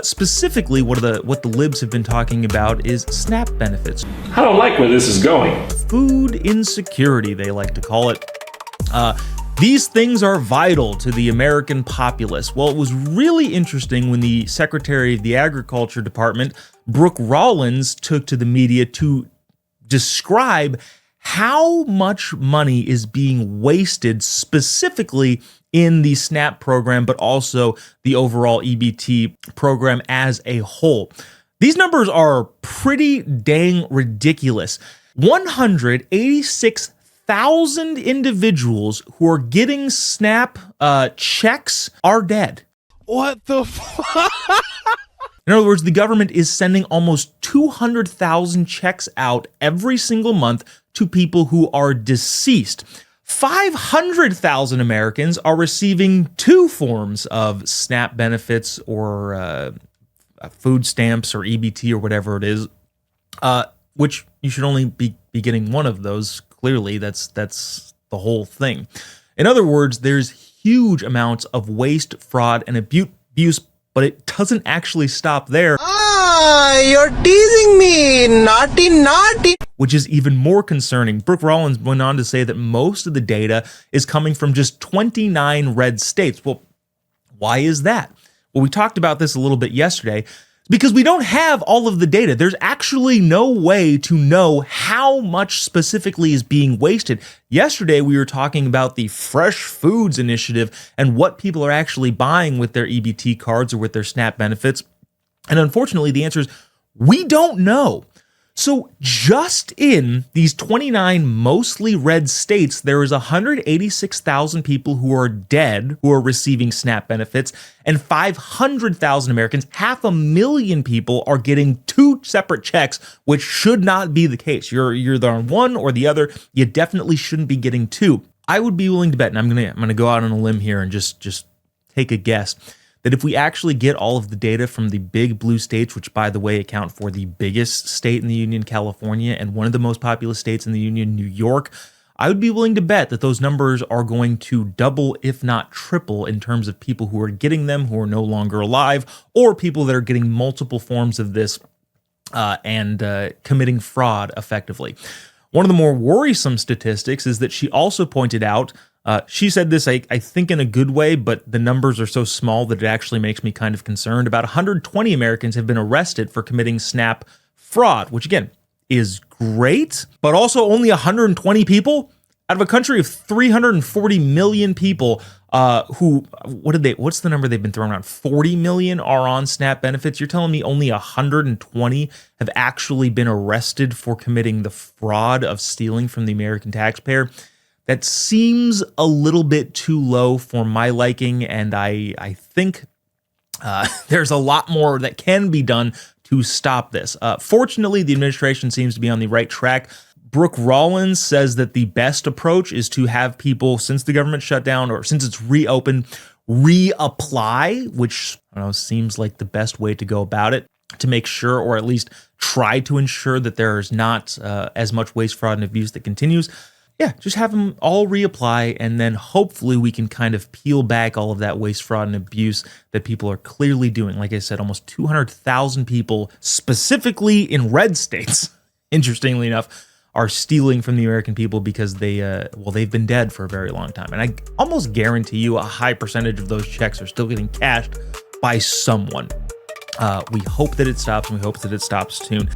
Specifically, what the libs have been talking about is SNAP benefits. I don't like where this is going. Food insecurity, they like to call it. These things are vital to the American populace. Well, it was really interesting when the Secretary of the Agriculture Department, Brooke Rollins, took to the media to describe how much money is being wasted specifically in the SNAP program, but also the overall EBT program as a whole. These numbers are pretty dang ridiculous. 186,000 individuals who are getting SNAP checks are dead. What the fuck? In other words, the government is sending almost 200,000 checks out every single month to people who are deceased. 500,000 Americans are receiving two forms of SNAP benefits or food stamps or EBT or whatever it is, which you should only be getting one of those. Clearly, that's the whole thing. In other words, there's huge amounts of waste, fraud, and abuse, but it doesn't actually stop there. You're teasing me, naughty. Which is even more concerning. Brooke Rollins went on to say that most of the data is coming from just 29 red states. Well, why is that? Well, we talked about this a little bit yesterday. Because we don't have all of the data. There's actually no way to know how much specifically is being wasted. Yesterday, we were talking about the Fresh Foods Initiative and what people are actually buying with their EBT cards or with their SNAP benefits. And unfortunately, the answer is we don't know. So just in these 29 mostly red states, there is 186,000 people who are dead who are receiving SNAP benefits, and 500,000 Americans, 500,000 people, are getting two separate checks, which should not be the case. You're either on one or the other. You definitely shouldn't be getting two. I would be willing to bet, and I'm gonna go out on a limb here and just take a guess, that if we actually get all of the data from the big blue states, which, by the way, account for the biggest state in the union, California, and one of the most populous states in the union, New York, I would be willing to bet that those numbers are going to double, if not triple, in terms of people who are getting them, who are no longer alive, or people that are getting multiple forms of this and committing fraud effectively. One of the more worrisome statistics is that she also pointed out, she said this, I think, in a good way, but the numbers are so small that it actually makes me kind of concerned. About 120 Americans have been arrested for committing SNAP fraud, which, again, is great, but also only 120 people out of a country of 340 million people what's the number they've been throwing around? 40 million are on SNAP benefits. You're telling me only 120 have actually been arrested for committing the fraud of stealing from the American taxpayer? That seems a little bit too low for my liking, and I think there's a lot more that can be done to stop this. Fortunately, the administration seems to be on the right track. Brooke Rollins says that the best approach is to have people, since the government shut down or since it's reopened, reapply, which I don't know, seems like the best way to go about it, to make sure, or at least try to ensure, that there is not as much waste, fraud, and abuse that continues. Yeah, just have them all reapply, and then hopefully we can kind of peel back all of that waste, fraud, and abuse that people are clearly doing. Like I said, almost 200,000 people, specifically in red states, interestingly enough, are stealing from the American people because they've been dead for a very long time. And I almost guarantee you a high percentage of those checks are still getting cashed by someone. We hope that it stops, and we hope that it stops soon.